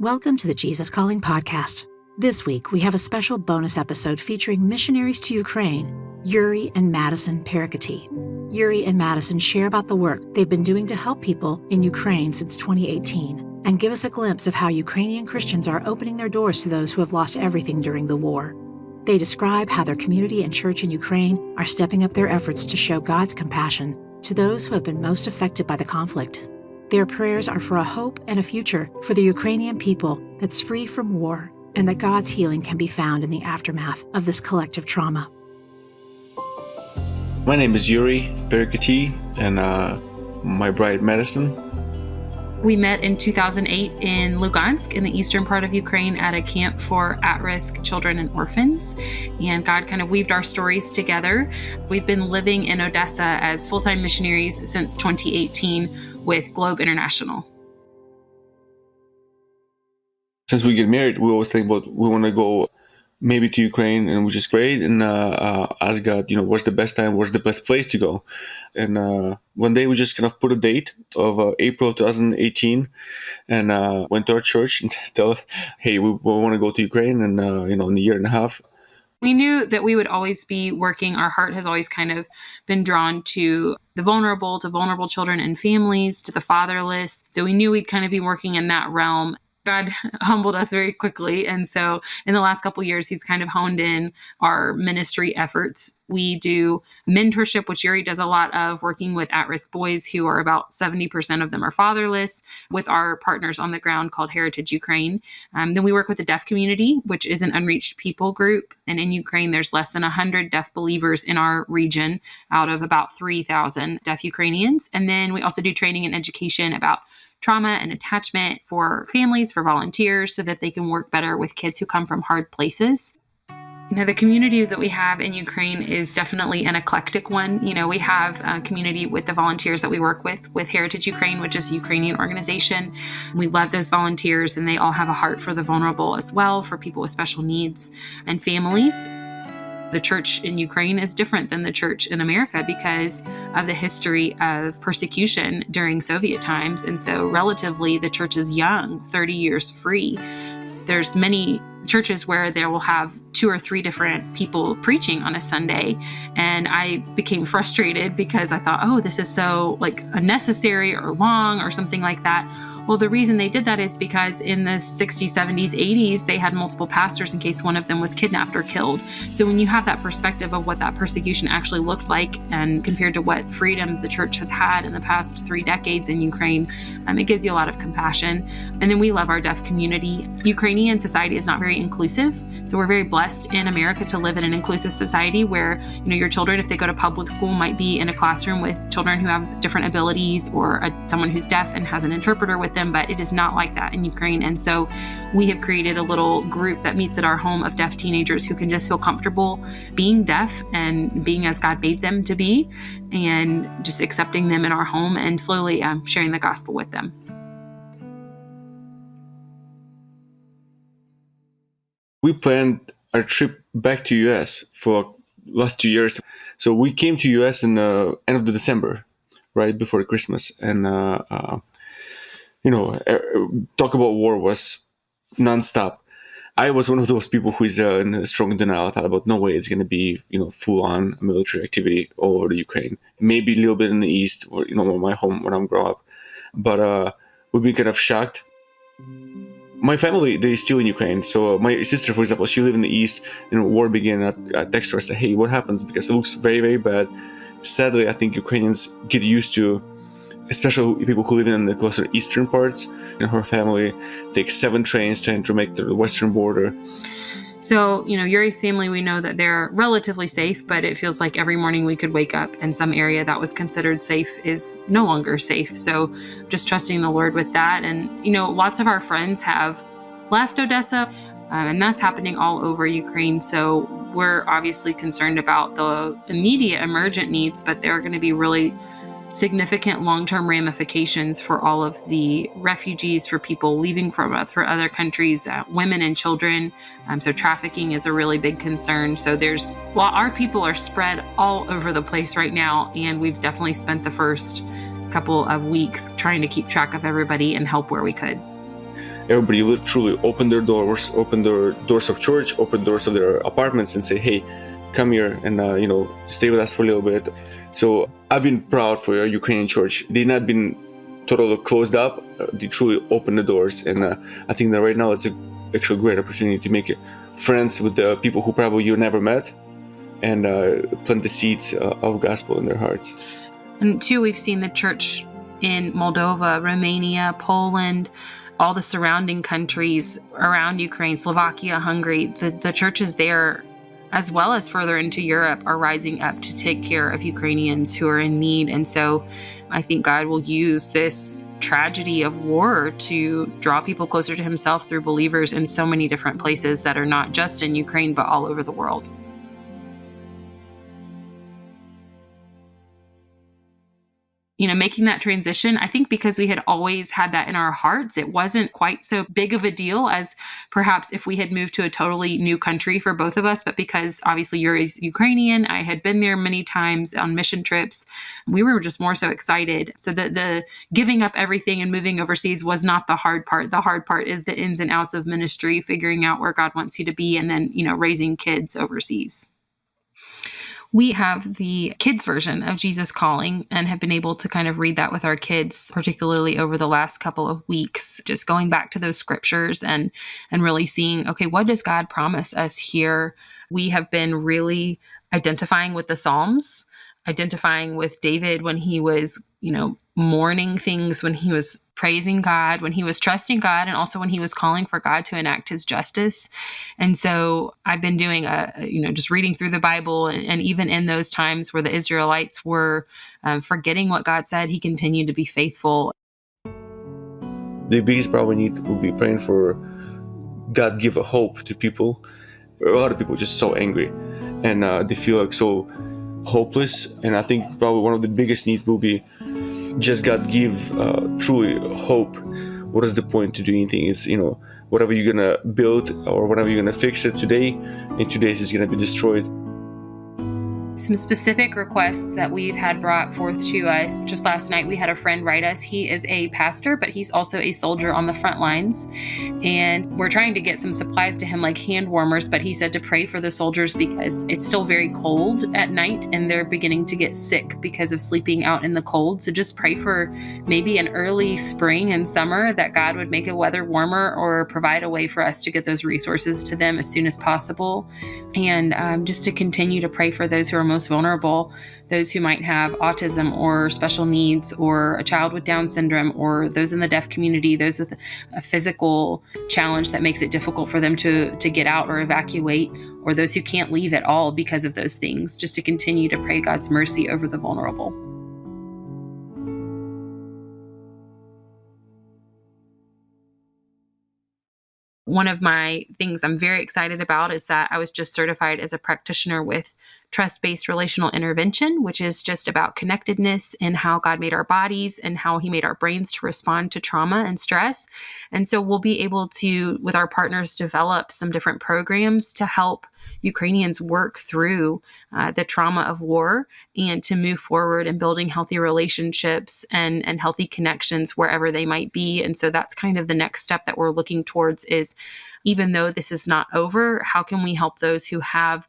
Welcome to the Jesus Calling podcast. This week, we have a special bonus episode featuring missionaries to Ukraine, Yuriy and Madison Perekotiy. Yuriy and Madison share about the work they've been doing to help people in Ukraine since 2018 and give us a glimpse of how Ukrainian Christians are opening their doors to those who have lost everything during the war. They describe how their community and church in Ukraine are stepping up their efforts to show God's compassion to those who have been most affected by the conflict. Their prayers are for a hope and a future for the Ukrainian people that's free from war and that God's healing can be found in the aftermath of this collective trauma. My name is Yuriy Perekotiy and my bride Madison. We met in 2008 in Lugansk in the eastern part of Ukraine at a camp for at-risk children and orphans. And God kind of weaved our stories together. We've been living in Odessa as full-time missionaries since 2018 with Globe International. Since we get married, we always think about we want to go maybe to Ukraine, and which is great, and ask God, what's the best time, what's the best place to go. And one day we just kind of put a date of April 2018 and went to our church and tell, hey, we want to go to Ukraine, and in a year and a half. We knew that we would always be working. Our heart has always kind of been drawn to the vulnerable, to vulnerable children and families, to the fatherless. So we knew we'd kind of be working in that realm. God humbled us very quickly. And so in the last couple of years, he's kind of honed in our ministry efforts. We do mentorship, which Yuriy does a lot of, working with at-risk boys who are about 70% of them are fatherless, with our partners on the ground called Heritage Ukraine. Then we work with the deaf community, which is an unreached people group. And in Ukraine, there's less than 100 deaf believers in our region out of about 3,000 deaf Ukrainians. And then we also do training and education about trauma and attachment for families, for volunteers, so that they can work better with kids who come from hard places. The community that we have in Ukraine is definitely an eclectic one. We have a community with the volunteers that we work with Heritage Ukraine, which is a Ukrainian organization. We love those volunteers, and they all have a heart for the vulnerable as well, for people with special needs and families. The church in Ukraine is different than the church in America because of the history of persecution during Soviet times. And so relatively, the church is young, 30 years free. There's many churches where there will have 2 or 3 different people preaching on a Sunday. And I became frustrated because I thought, this is so unnecessary or long or something like that. Well, the reason they did that is because in the 60s, 70s, 80s, they had multiple pastors in case one of them was kidnapped or killed. So when you have that perspective of what that persecution actually looked like and compared to what freedoms the church has had in the past 3 decades in Ukraine, it gives you a lot of compassion. And then we love our deaf community. Ukrainian society is not very inclusive. So we're very blessed in America to live in an inclusive society where, your children, if they go to public school, might be in a classroom with children who have different abilities or someone who's deaf and has an interpreter with them, but it is not like that in Ukraine. And so we have created a little group that meets at our home of deaf teenagers who can just feel comfortable being deaf and being as God made them to be, and just accepting them in our home and slowly sharing the gospel with them. We planned our trip back to US for last 2 years. So we came to US in end of the December, right before Christmas. And, talk about war was nonstop. I was one of those people who is in a strong denial. I thought about no way it's going to be, full-on military activity all over the Ukraine. Maybe a little bit in the east or, my home when I'm growing up. But we've been kind of shocked. My family, they're still in Ukraine. So my sister, for example, she lived in the east. War began. I text her, I said, hey, what happens? Because it looks very, very bad. Sadly, I think Ukrainians get used to, especially people who live in the closer eastern parts. Her family takes 7 trains trying to make the western border. So, Yuriy's family, we know that they're relatively safe, but it feels like every morning we could wake up and some area that was considered safe is no longer safe. So just trusting the Lord with that. And, lots of our friends have left Odessa, and that's happening all over Ukraine. So we're obviously concerned about the immediate emergent needs, but there are going to be really significant long-term ramifications for all of the refugees, for people leaving for other countries, women and children. So trafficking is a really big concern. So our people are spread all over the place right now, and we've definitely spent the first couple of weeks trying to keep track of everybody and help where we could. everybody literally opened their doors of church, opened doors of their apartments, and say, "Hey, come here and stay with us for a little bit." So I've been proud for Ukrainian church. They've not been totally closed up. They truly opened the doors, and I think that right now it's actually a great opportunity to make friends with the people who probably you never met, and plant the seeds of gospel in their hearts. And two, we've seen the church in Moldova, Romania, Poland, all the surrounding countries around Ukraine, Slovakia, Hungary. The churches there, as well as further into Europe, are rising up to take care of Ukrainians who are in need. And so I think God will use this tragedy of war to draw people closer to himself through believers in so many different places that are not just in Ukraine, but all over the world. Making that transition, I think because we had always had that in our hearts, it wasn't quite so big of a deal as perhaps if we had moved to a totally new country for both of us. But because obviously Yuri's Ukrainian, I had been there many times on mission trips. We were just more so excited. So the giving up everything and moving overseas was not the hard part. The hard part is the ins and outs of ministry, figuring out where God wants you to be, and then, raising kids overseas. We have the kids version of Jesus Calling and have been able to kind of read that with our kids, particularly over the last couple of weeks, just going back to those scriptures and really seeing, okay, what does God promise us here? We have been really identifying with the Psalms, identifying with David when he was, mourning things, when he was praising God, when he was trusting God, and also when he was calling for God to enact his justice. And so I've been doing just reading through the Bible, and even in those times where the Israelites were forgetting what God said, he continued to be faithful. The biggest problem we need will be praying for God give a hope to people. A lot of people are just so angry, and they feel like so hopeless. And I think probably one of the biggest needs will be just God give truly hope. What is the point to do anything? It's, whatever you're going to build or whatever you're going to fix it today, in 2 days it's going to be destroyed. Some specific requests that we've had brought forth to us. Just last night, we had a friend write us. He is a pastor, but he's also a soldier on the front lines. And we're trying to get some supplies to him, like hand warmers, but he said to pray for the soldiers because it's still very cold at night and they're beginning to get sick because of sleeping out in the cold. So just pray for maybe an early spring and summer that God would make the weather warmer or provide a way for us to get those resources to them as soon as possible. And just to continue to pray for those who are most vulnerable, those who might have autism or special needs, or a child with Down syndrome, or those in the deaf community, those with a physical challenge that makes it difficult for them to get out or evacuate, or those who can't leave at all because of those things, just to continue to pray God's mercy over the vulnerable. One of my things I'm very excited about is that I was just certified as a practitioner with trust-based relational intervention, which is just about connectedness and how God made our bodies and how he made our brains to respond to trauma and stress. And so we'll be able to, with our partners, develop some different programs to help Ukrainians work through the trauma of war and to move forward in building healthy relationships and healthy connections wherever they might be. And so that's kind of the next step that we're looking towards is, even though this is not over, how can we help those who have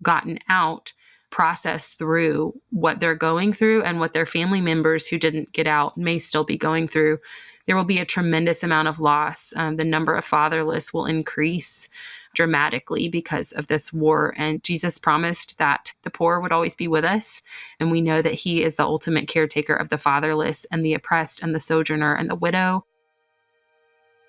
gotten out process through what they're going through and what their family members who didn't get out may still be going through? There will be a tremendous amount of loss. The number of fatherless will increase dramatically because of this war. And Jesus promised that the poor would always be with us. And we know that he is the ultimate caretaker of the fatherless and the oppressed and the sojourner and the widow.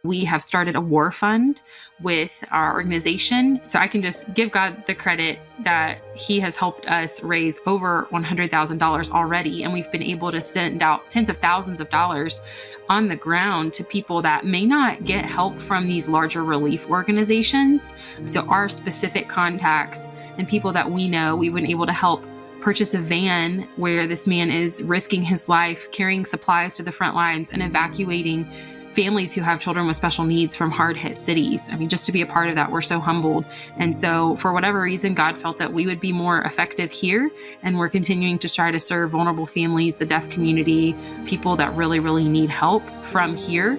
We have started a war fund with our organization. So I can just give God the credit that he has helped us raise over $100,000 already. And we've been able to send out tens of thousands of dollars on the ground to people that may not get help from these larger relief organizations. So our specific contacts and people that we know, we've been able to help purchase a van where this man is risking his life, carrying supplies to the front lines and evacuating families who have children with special needs from hard-hit cities. I mean, just to be a part of that, we're so humbled. And so for whatever reason, God felt that we would be more effective here, and we're continuing to try to serve vulnerable families, the deaf community, people that really, really need help from here.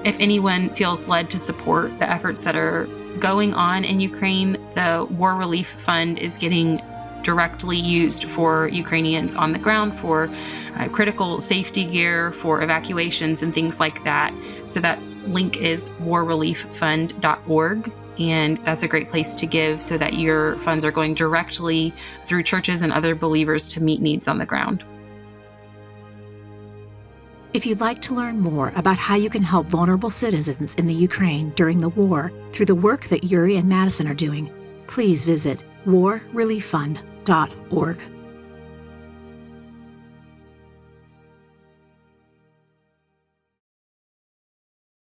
If anyone feels led to support the efforts that are going on in Ukraine, the War Relief Fund is getting directly used for Ukrainians on the ground, for critical safety gear, for evacuations and things like that. So that link is warrelieffund.org. And that's a great place to give so that your funds are going directly through churches and other believers to meet needs on the ground. If you'd like to learn more about how you can help vulnerable citizens in the Ukraine during the war through the work that Yuriy and Madison are doing, please visit warrelieffund.org.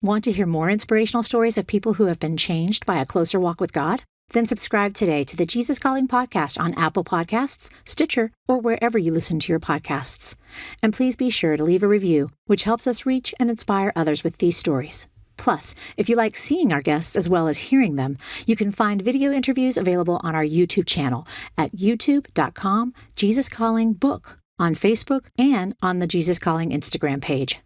Want to hear more inspirational stories of people who have been changed by a closer walk with God? Then subscribe today to the Jesus Calling podcast on Apple Podcasts, Stitcher, or wherever you listen to your podcasts. And please be sure to leave a review, which helps us reach and inspire others with these stories. Plus, if you like seeing our guests as well as hearing them, you can find video interviews available on our YouTube channel at youtube.com/JesusCallingBook, on Facebook, and on the Jesus Calling Instagram page.